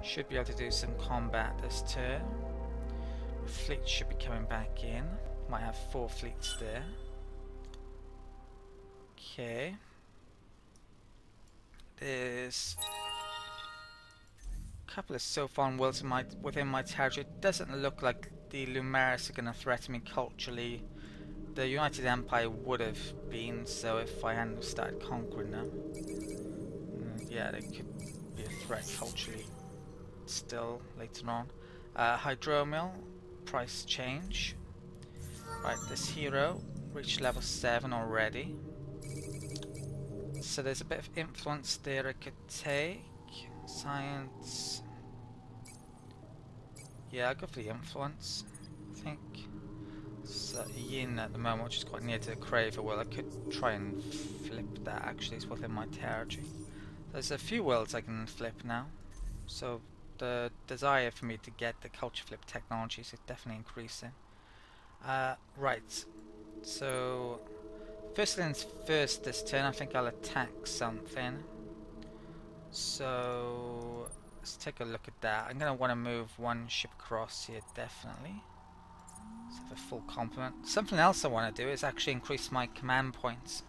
Should be able to do some combat this turn. Fleet should be coming back in. Might have 4 fleets there. Okay. There's a couple of Sophon worlds within my territory. It doesn't look like the Lumeris are going to threaten me culturally. The United Empire would have been, so if I hadn't started conquering them. Yeah, they could be a threat culturally still later on. Hydromill, price change. Right, this hero reached level 7 already. So there's a bit of influence there I could take. Science. Yeah, I'll go for the influence, I think. So Yin at the moment, which is quite near to the Craver. Well, I could try and flip that, actually. It's within my territory. There's a few worlds I can flip now. So the desire for me to get the culture flip technologies is definitely increasing. Right. So first things first this turn, I think I'll attack something. So let's take a look at that. I'm going to want to move one ship across here, definitely. Let's have a full complement. Something else I want to do is actually increase my command points.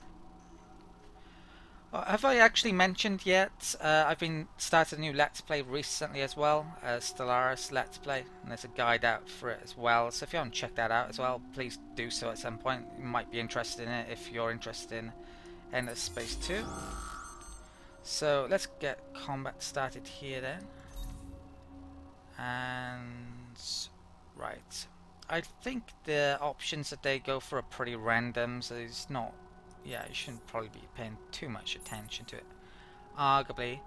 Have I actually mentioned yet? I've been started a new Let's Play recently as well, Stellaris Let's Play, and there's a guide out for it as well. So if you haven't checked that out as well, please do so at some point. You might be interested in it if you're interested in Endless Space 2. So let's get combat started here then. And right, I think the options that they go for are pretty random, so it's not. Yeah, you shouldn't probably be paying too much attention to it. Arguably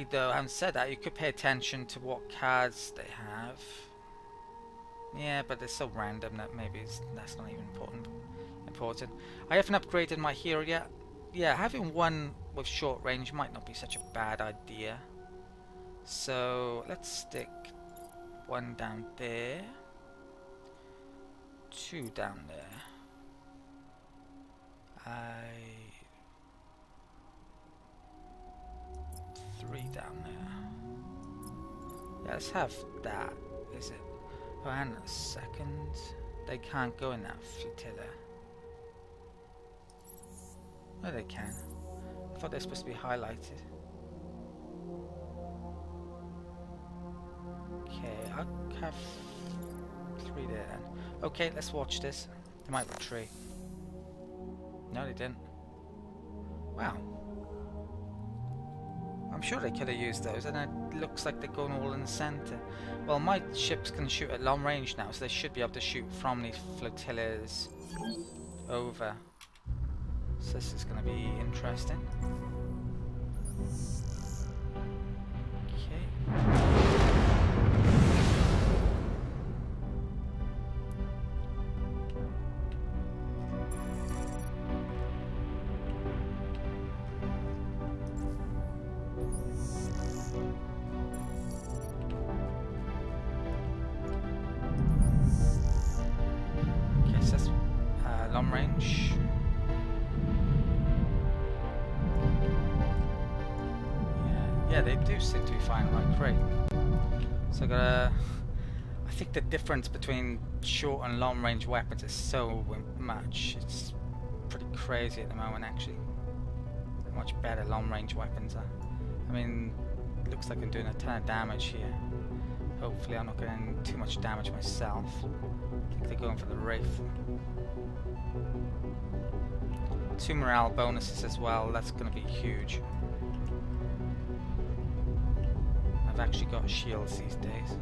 though, having said that, you could pay attention to what cards they have. Yeah, but they're so random that maybe that's not even important. I haven't upgraded my hero yet. Yeah, having one with short range might not be such a bad idea. So let's stick one down there, 2 down there. 3 down there. Yeah, let's have that. Is it? Oh, and a second. They can't go in that flotilla. No, they can. I thought they're supposed to be highlighted. Okay, I'll have 3 there then. Okay, let's watch this. They might retreat. No, they didn't. Wow. I'm sure they could have used those, and it looks like they're going all in the center. Well, my ships can shoot at long range now, so they should be able to shoot from these flotillas over. So this is going to be interesting. Okay. Long range. Yeah, they do seem to be firing quite great. So I think the difference between short and long range weapons is so much. It's pretty crazy at the moment, actually. How much better long range weapons are. I mean, it looks like I'm doing a ton of damage here. Hopefully I'm not getting too much damage myself. I think they're going for the Wraith. 2 morale bonuses as well, that's going to be huge. I've actually got shields these days.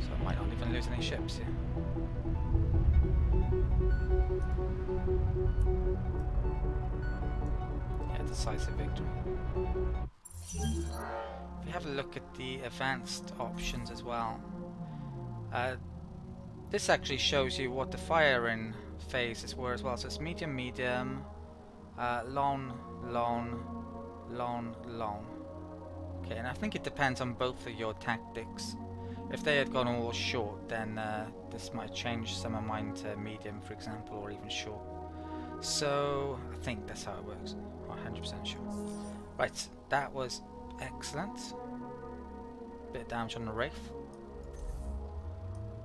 So I might not even lose any ships here. Yeah, decisive victory. If you have a look at the advanced options as well, this actually shows you what the firing phases were as well. So it's medium, medium, long, long, long, long. Okay, and I think it depends on both of your tactics. If they had gone all short, then this might change some of mine to medium, for example, or even short. So I think that's how it works. I'm 100% sure. Right, that was excellent. Bit of damage on the Wraith.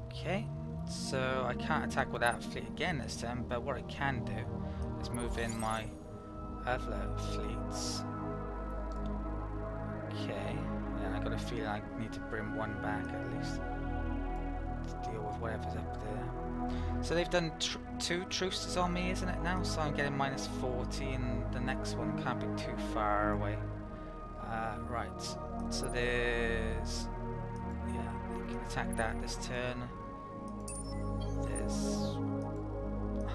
Okay, so I can't attack with that fleet again this turn, but what I can do is move in my other fleets. Okay, yeah, I got a feeling I need to bring one back at least to deal with whatever's up there. So they've done 2 truces on me, isn't it now? So I'm getting -40, and the next one can't be too far away. Right, so there's... yeah, you can attack that this turn. There's...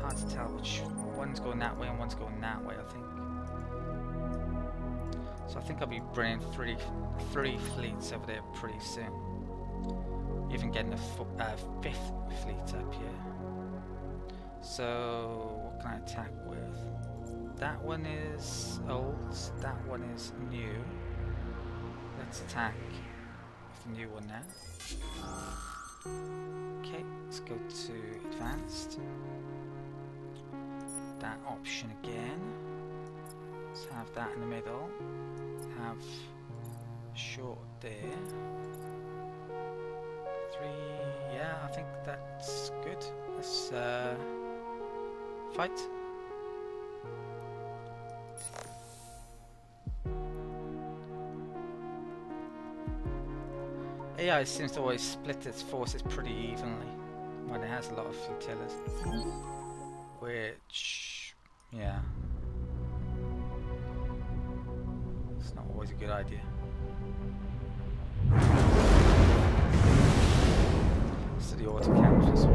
hard to tell which one's going that way and one's going that way, I think. So I think I'll be bringing three fleets over there pretty soon. Even getting a 5th fleet up here. So what can I attack with? That one is old, that one is new. Let's attack with the new one now. Okay, let's go to advanced. That option again. Let's have that in the middle. Have short there. 3, yeah, I think that's good. Let's fight. AI seems to always split its forces pretty evenly when it has a lot of flotillas. Which, yeah, it's not always a good idea. So the auto captures.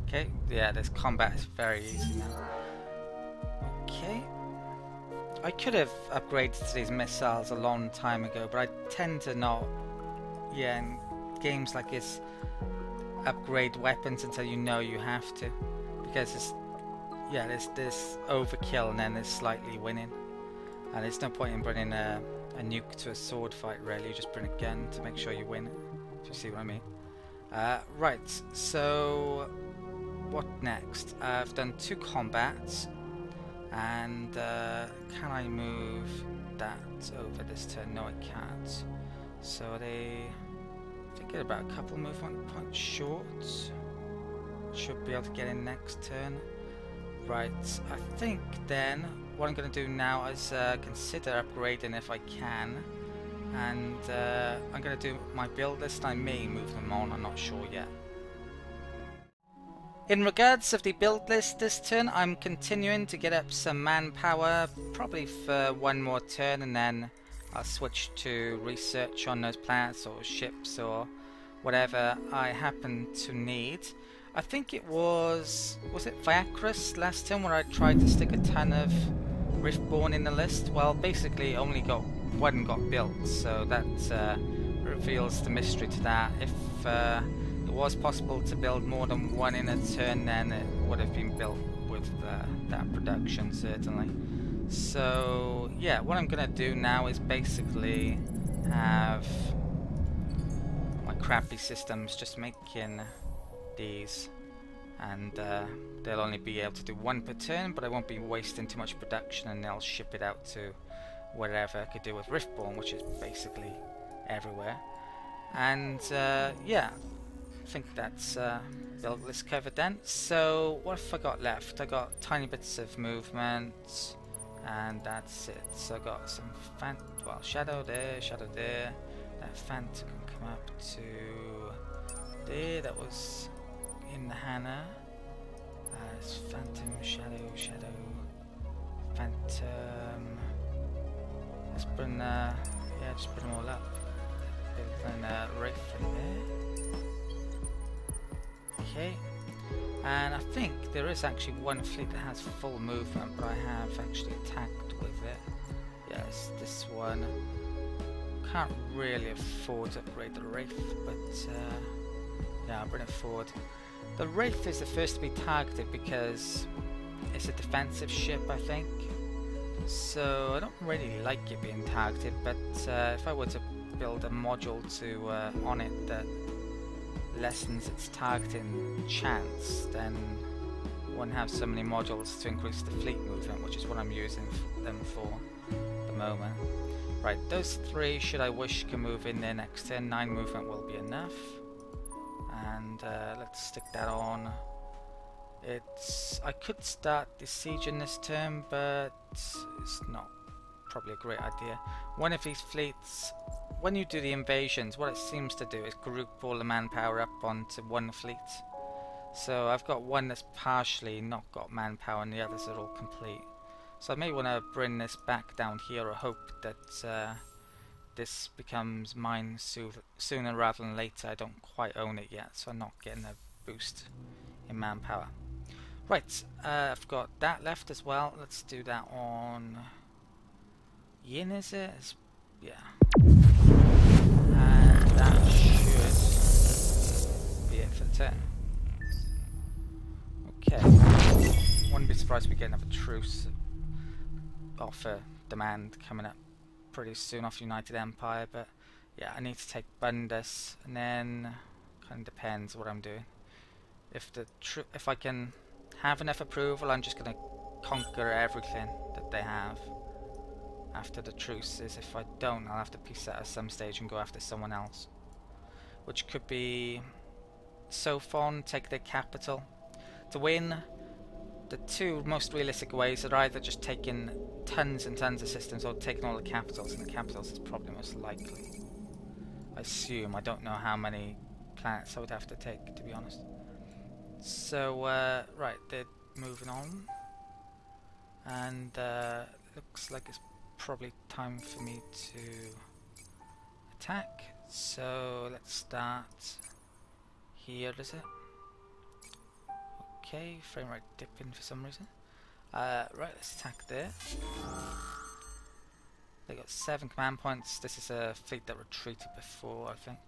Okay, yeah, this combat is very easy now. Okay. I could have upgraded to these missiles a long time ago, but I tend to not. Yeah, in games like this, upgrade weapons until you know you have to. Because it's, yeah, there's this overkill and then there's slightly winning. And there's no point in bringing a nuke to a sword fight, really. You just bring a gun to make sure you win it, if you see what I mean. Right, so... what next? I've done 2 combats, and can I move that over this turn? No, I can't. So they get about a couple movement points short. Should be able to get in next turn. Right, I think then what I'm going to do now is consider upgrading if I can, and I'm going to do my build list. I may move them on, I'm not sure yet. In regards of the build list this turn, I'm continuing to get up some manpower, probably for one more turn, and then I'll switch to research on those planets or ships or whatever I happen to need. I think it was it Viacrus last turn where I tried to stick a ton of Riftborn in the list? Well, basically only one got built, so that reveals the mystery to that. If it was possible to build more than one in a turn, then it would have been built with that production, certainly. So yeah, what I'm gonna do now is basically have my crappy systems just making these, and they'll only be able to do 1 per turn, but I won't be wasting too much production, and they'll ship it out to wherever I could do with Riftborn, which is basically everywhere. And yeah, I think that's build list covered then. So what have I got left? I got tiny bits of movement, and that's it. So I got some shadow there, that phantom can come up to there, that was in the Hannah. It's phantom, shadow, phantom. Let's bring just bring them all up. Bring Wraith in there. Okay, and I think there is actually one fleet that has full movement, but I have actually attacked with it. is this one. Can't really afford to upgrade the Wraith, but yeah, I'll bring it forward. The Wraith is the first to be targeted because it's a defensive ship, I think. So I don't really like it being targeted, but if I were to build a module to on it that lessens its targeting chance, then one have so many modules to increase the fleet movement, which is what I'm using them for at the moment. Right, those three, should I wish, can move in there next turn. 9 movement will be enough. And let's stick that on. I could start the siege in this turn, but it's not probably a great idea. One of these fleets, when you do the invasions, what it seems to do is group all the manpower up onto one fleet. So I've got one that's partially not got manpower and the others are all complete. So I may want to bring this back down here or hope that this becomes mine sooner rather than later. I don't quite own it yet, so I'm not getting a boost in manpower. Right, I've got that left as well. Let's do that on Yin, is it? Yeah. And that should be it for the turn. Okay. Wouldn't be surprised if we get another truce offer demand coming up pretty soon off United Empire, but yeah, I need to take Bundus, and then kind of depends what I'm doing. If I can have enough approval, I'm just going to conquer everything that they have after the truces. If I don't, I'll have to peace out at some stage and go after someone else, which could be Sophon, take their capital. To win, the two most realistic ways are either just taking tons and tons of systems or taking all the capitals, and the capitals is probably most likely. I assume. I don't know how many planets I would have to take, to be honest. So, right, they're moving on. And looks like it's probably time for me to attack. So, let's start here, is it? Okay, frame rate dipping for some reason. Right, let's attack there. They got 7 command points. This is a fleet that retreated before, I think.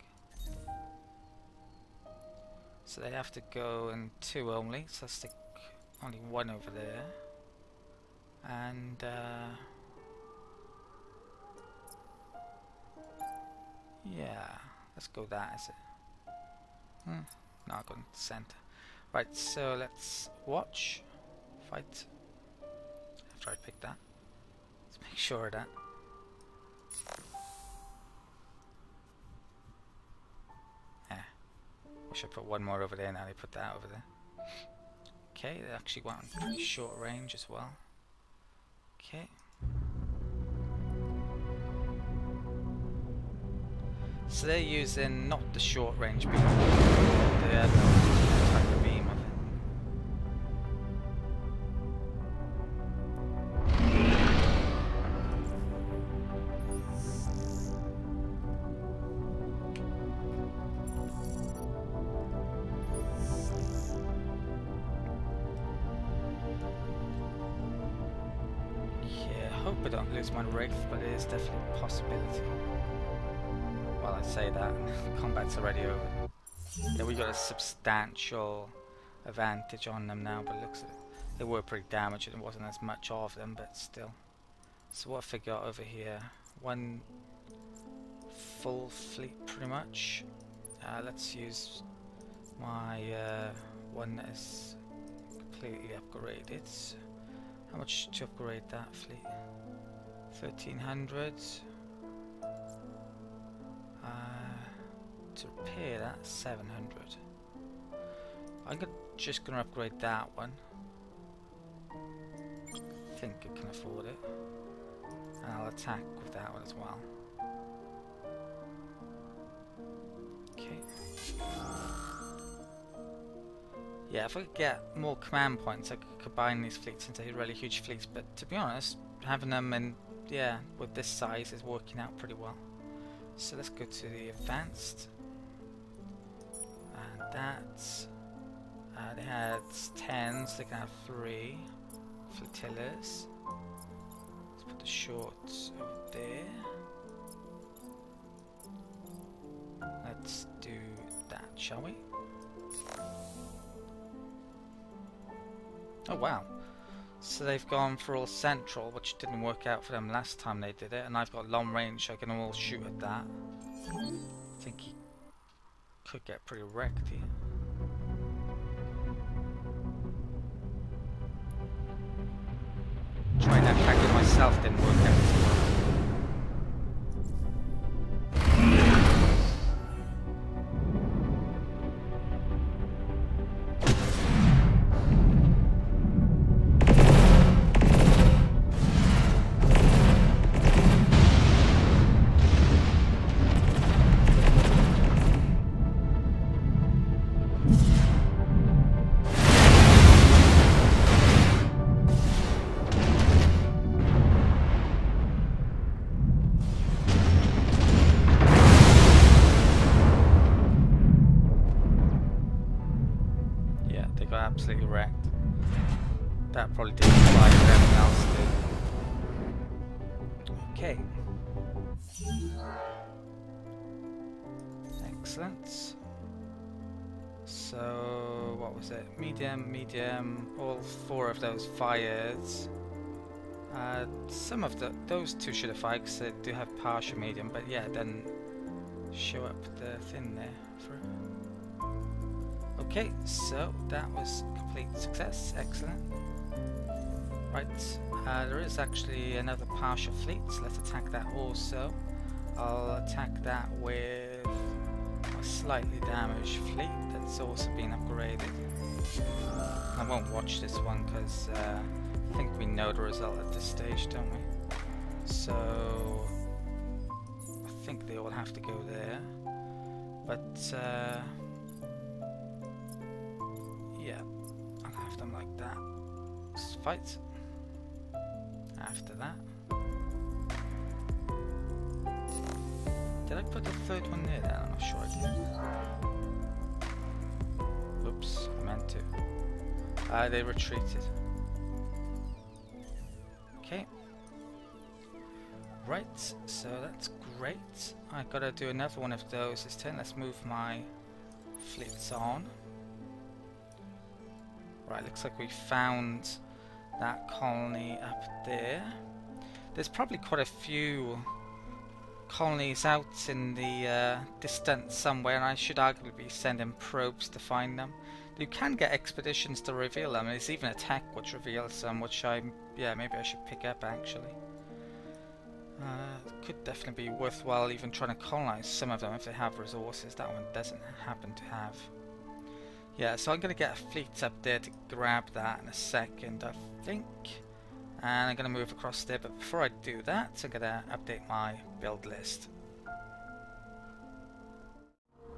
So they have to go in 2 only, so I'll stick only 1 over there. And yeah, let's go that, is it? No, I'll go in the center. Right, so let's watch, fight, after I pick that. Let's make sure of that. Wish I put 1 more over there, now they put that over there. Okay, they actually went on pretty short range as well. Okay. So they're using not the short range beam, the other type of beam of it. Yeah, I hope I don't lose my Wraith, but it is definitely a possibility. Well, I say that, combat's already over. Yeah, we got a substantial advantage on them now, but looks like they were pretty damaged and it wasn't as much of them, but still. So what have we got over here? 1 full fleet pretty much. Let's use my one that is completely upgraded. How much to upgrade that fleet? 1300. To repair that, 700. I'm just gonna upgrade that one. I think I can afford it. And I'll attack with that one as well. Okay. Yeah, if I could get more command points, I could combine these fleets into really huge fleets, but to be honest, having them in, yeah, with this size is working out pretty well. So let's go to the advanced. And that's they had 10s, they can have 3 flotillas. Let's put the shorts over there. Let's do that, shall we? Oh wow. So they've gone for all central, which didn't work out for them last time they did it, and I've got long range, so I can all shoot at that. I think he could get pretty wrecked here. Trying to attack it myself didn't work out as well. Absolutely wrecked. That probably didn't apply to everyone else did. Okay. Excellent. So what was it? Medium, medium, all four of those fired. Some of those two should have fired because they do have partial medium, but yeah, it didn't show up the thing there for it. Okay, so that was complete success. Excellent. Right, there is actually another partial fleet, so let's attack that also. I'll attack that with a slightly damaged fleet that's also been upgraded. I won't watch this one because I think we know the result at this stage, don't we? So I think they all have to go there. But yeah, I'll have them like that. Let's fight. After that. Did I put the third one near there? I'm not sure I did. Oops, I meant to. They retreated. Okay. Right, so that's great. I gotta do another one of those this turn. Let's move my fleets on. Right, looks like we found that colony up there. There's probably quite a few colonies out in the distance somewhere, and I should arguably be sending probes to find them. You can get expeditions to reveal them. There's even a tech which reveals them, which yeah, maybe I should pick up actually. It could definitely be worthwhile even trying to colonize some of them if they have resources. That one doesn't happen to have. Yeah, so I'm going to get a fleet up there to grab that in a second, I think. And I'm going to move across there, but before I do that, I'm going to update my build list.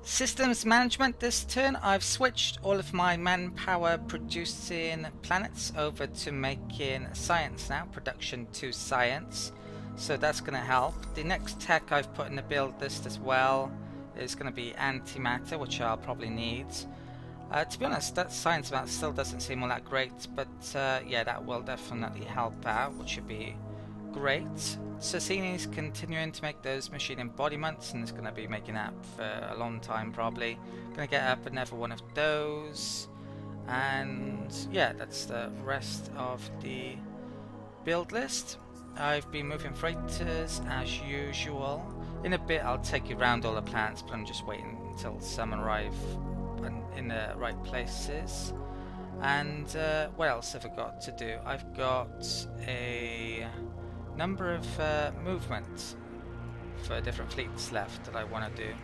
Systems management this turn. I've switched all of my manpower producing planets over to making science now, production to science. So that's going to help. The next tech I've put in the build list as well is going to be antimatter, which I'll probably need. To be honest, that science amount still doesn't seem all that great, but yeah, that will definitely help out, which should be great. Sassini's continuing to make those machine embodiments, and is going to be making that for a long time probably. Going to get up another one of those, and yeah, that's the rest of the build list. I've been moving freighters as usual. In a bit I'll take you around all the planets, but I'm just waiting until some arrive in the right places. And what else have I got to do? I've got a number of movements for different fleets left that I want to do.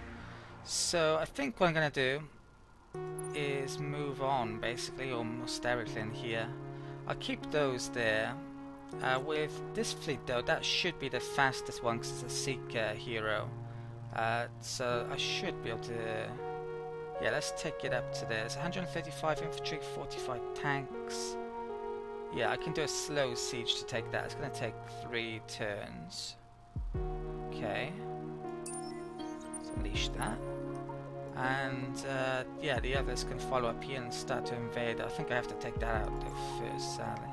So I think what I'm going to do is move on basically, almost directly in here. I'll keep those there. With this fleet though, that should be the fastest one because it's a Seeker hero. So I should be able to... Yeah, let's take it up to there. There's 135 infantry, 45 tanks. Yeah, I can do a slow siege to take that. It's going to take 3 turns. Okay. Let's unleash that. And yeah, the others can follow up here and start to invade. I think I have to take that out first, sadly.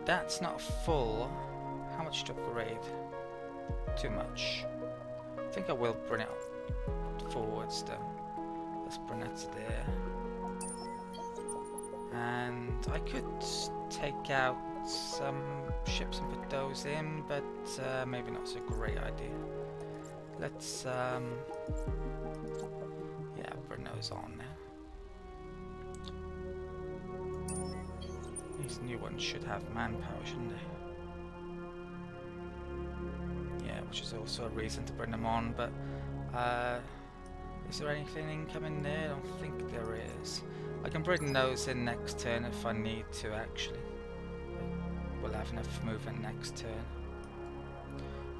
that's not full. How much to upgrade? Too much. I think I will bring it forwards though. Let's bring that to there. And I could take out some ships and put those in, but maybe not so great idea. Let's yeah, bring those on now. These new ones should have manpower, shouldn't they? Yeah, which is also a reason to bring them on, but is there anything incoming there? I don't think there is. I can bring those in next turn if I need to, actually. We'll have enough movement next turn.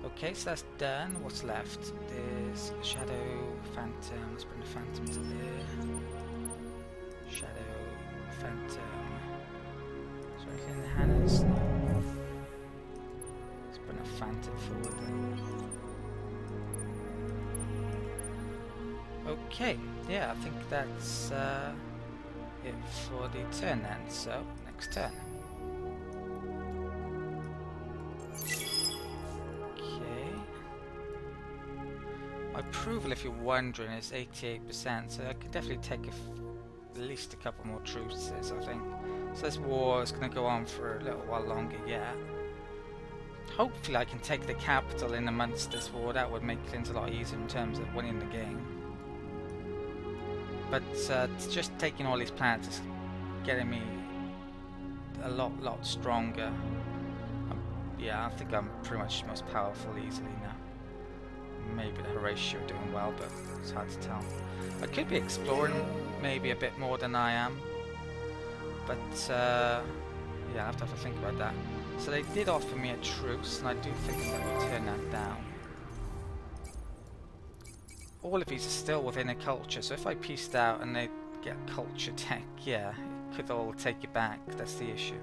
Okay, so that's done. What's left? There's Shadow, Phantom. Let's bring the Phantom to there. Shadow, Phantom. Is there anything in the Hannahs? No. Let's bring a Phantom forward then. Okay, yeah, I think that's it for the turn then. So, next turn. My approval, if you're wondering, is 88%, so I can definitely take at least a couple more truces, I think. So this war is going to go on for a little while longer yet. Hopefully I can take the capital in amongst this war. That would make things a lot easier in terms of winning the game. But just taking all these planets is getting me a lot stronger. Yeah, I think I'm pretty much most powerful easily now. Maybe the Horatio doing well, but it's hard to tell. I could be exploring maybe a bit more than I am, but yeah, I have to think about that. So they did offer me a truce, and I do think that we turn that down. All of these are still within a culture, so if I pieced out and they get culture tech, yeah, it could all take it back. That's the issue.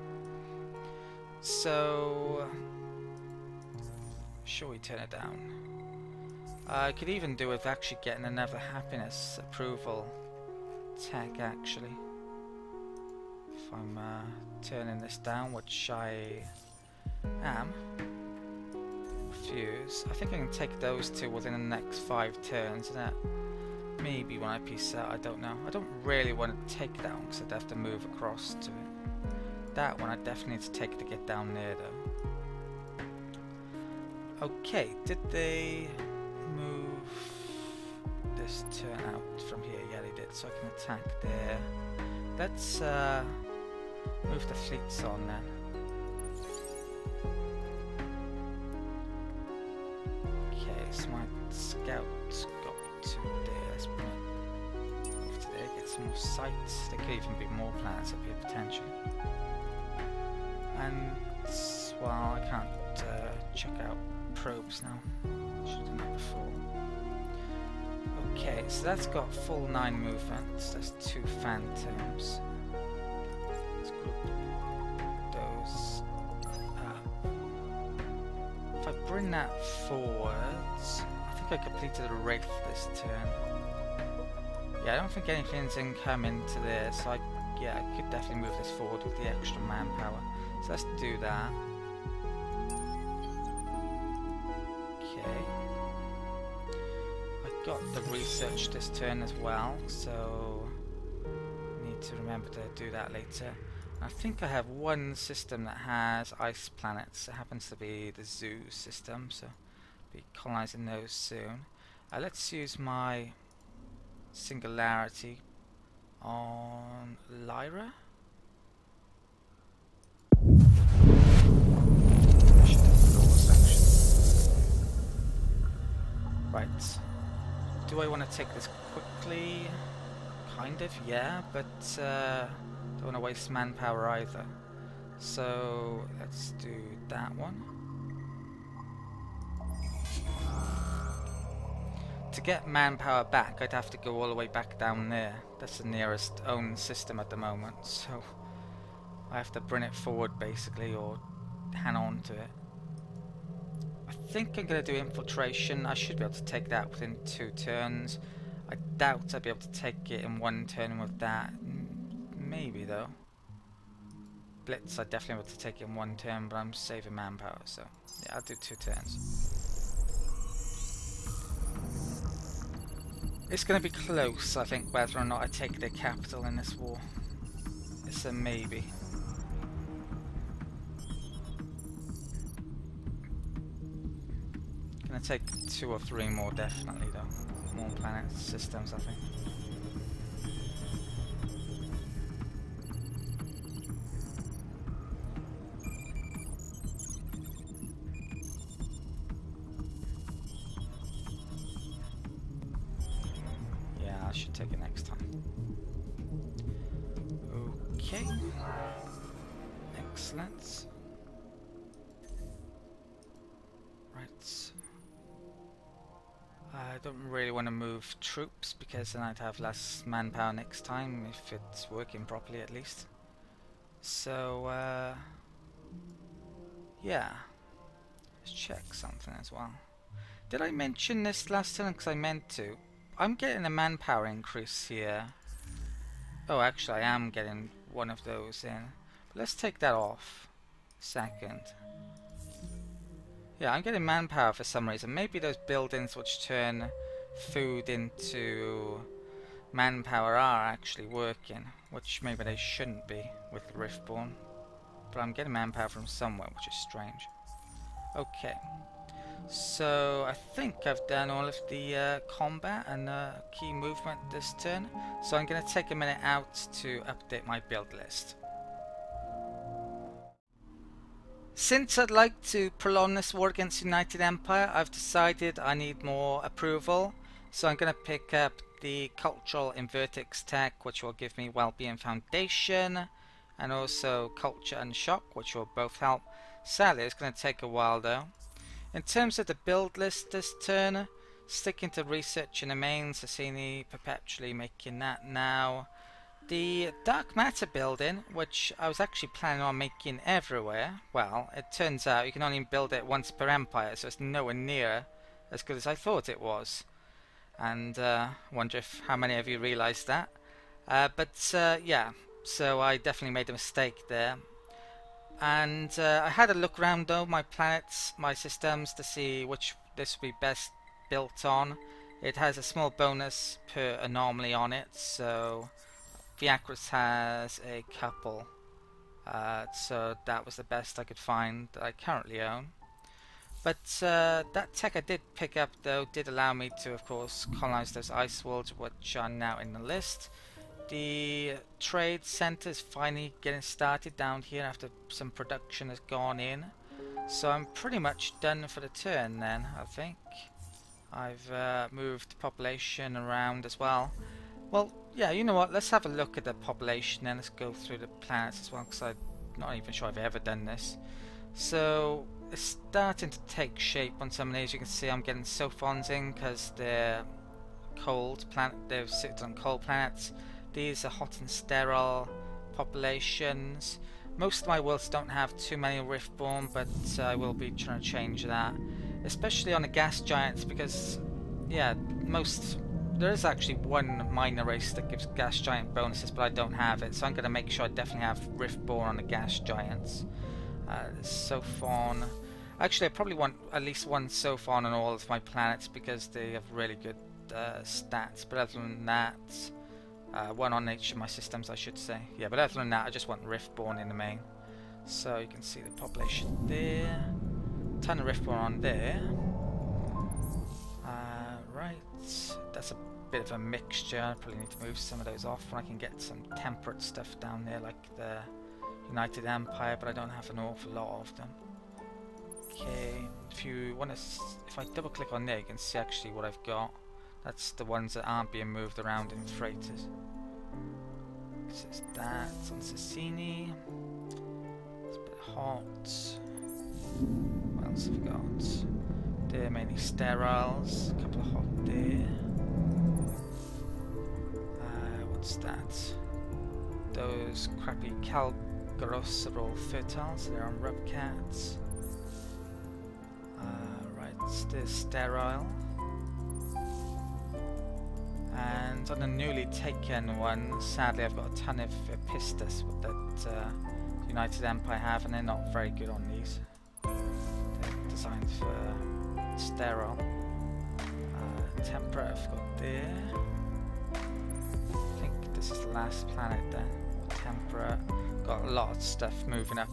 So, sure, we turn it down. I could even do with actually getting another happiness approval tag, actually. If I'm turning this down, which I am. Refuse. I think I can take those two within the next 5 turns, and that maybe when I piece out, I don't know. I don't really want to take that one because I'd have to move across to it. That one I definitely need to take it to get down there though. Okay, did they move this turn out from here? Yeah, they did, so I can attack there. Let's move the fleets on then. Okay, so my scouts got to there. Let's bring it over to there, get some more sights. There could even be more planets up here potentially. And well, I can't check out probes now. Should have done that before. Okay, so that's got full 9 movements. That's 2 phantoms. Let's group those up. If I bring that forwards, I think I completed a Wraith this turn. Yeah, I don't think anything's incoming to there, so I could definitely move this forward with the extra manpower. So let's do that. Okay. I got the research this turn as well, so need to remember to do that later. I think I have one system that has ice planets. It happens to be the zoo system, so I'll be colonizing those soon. Let's use my singularity on Lyra. Right. Do I want to take this quickly? Kind of, yeah, but don't want to waste manpower either. So let's do that one. To get manpower back, I'd have to go all the way back down there. That's the nearest owned system at the moment, so I have to bring it forward basically, or hang on to it. I think I'm going to do infiltration. I should be able to take that within 2 turns. I doubt I'll be able to take it in 1 turn with that. Maybe though. blitz, I definitely want to take in 1 turn, but I'm saving manpower, so yeah, I'll do 2 turns. It's going to be close, I think, whether or not I take the capital in this war. It's a maybe. Gonna take 2 or 3 more, definitely, though. More planet systems, I think. Yeah, I should take it next time. Okay. Excellent. Right. I don't really want to move troops because then I'd have less manpower next time, if it's working properly at least. So, yeah. Let's check something as well. Did I mention this last time? Because I meant to. I'm getting a manpower increase here. Oh, actually, I am getting one of those in. But let's take that off. Second. Yeah, I'm getting manpower for some reason. Maybe those buildings which turn food into manpower are actually working, which maybe they shouldn't be with Riftborn. But I'm getting manpower from somewhere, which is strange. Okay. So I think I've done all of the combat and key movement this turn. So I'm going to take a minute out to update my build list. Since I'd like to prolong this war against the United Empire, I've decided I need more approval. So I'm going to pick up the Cultural Invertex tech, which will give me Wellbeing Foundation, and also Culture and Shock, which will both help. Sadly, it's going to take a while though. In terms of the build list this turn, sticking to research in the main, Sassini perpetually making that now. The dark matter building, which I was actually planning on making everywhere, well, it turns out you can only build it once per empire, so it's nowhere near as good as I thought it was. And wonder if how many of you realised that. Yeah, so I definitely made a mistake there. And I had a look around though, my planets, my systems, to see which this would be best built on. It has a small bonus per anomaly on it, so Viacris has a couple. So that was the best I could find that I currently own. But that tech I did pick up though did allow me to, of course, colonize those ice worlds, which are now in the list. The trade center is finally getting started down here after some production has gone in. So I'm pretty much done for the turn then, I think. I've moved population around as well. Well, yeah, you know what, let's have a look at the population and let's go through the planets as well, because I'm not even sure I've ever done this. So it's starting to take shape on some of these. You can see I'm getting Sophons in because they're cold planet, they're sit on cold planets. These are hot and sterile populations. Most of my worlds don't have too many Riftborn, but I will be trying to change that. Especially on the gas giants, because yeah, there is actually one minor race that gives gas giant bonuses, but I don't have it, so I'm going to make sure I definitely have Riftborn on the gas giants. Sophon. Actually, I probably want at least one Sophon on all of my planets because they have really good stats, but other than that, one on each of my systems, I should say. Yeah, but other than that, I just want Riftborn in the main. So you can see the population there. Ton of Riftborn on there. Right, that's a bit of a mixture. I probably need to move some of those off when I can get some temperate stuff down there, like the United Empire, but I don't have an awful lot of them. Okay, if I double click on there, you can see actually what I've got. That's the ones that aren't being moved around in freighters. This is that on Sassini. It's a bit hot. What else have we got? They're mainly steriles. A couple of hot there. What's that? Those crappy Calgaros are all fertiles. They're on Rubcats. Right, they're sterile. And on the newly taken one, sadly I've got a ton of Pistis with that United Empire have, and they're not very good on these. They're designed for sterile. Temperate I've got there. I think this is the last planet then. Temperate. Got a lot of stuff moving up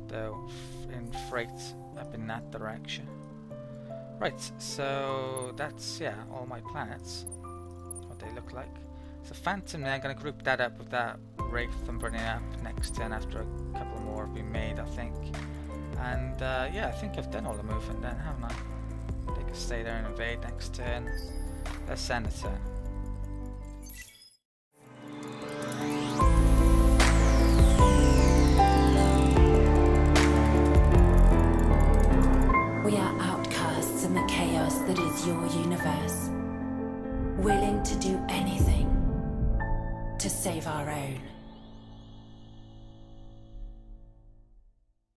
though in freight up in that direction. Right, so that's, yeah, all my planets, what they look like. So Phantom, then I'm going to group that up with that Wraith and bring it up next turn after a couple more have been made, I think. And yeah, I think I've done all the movement then, haven't I? They can stay there and invade next turn. Let's send a turn. We are outcasts in the chaos that is your universe, willing to do anything to save our own.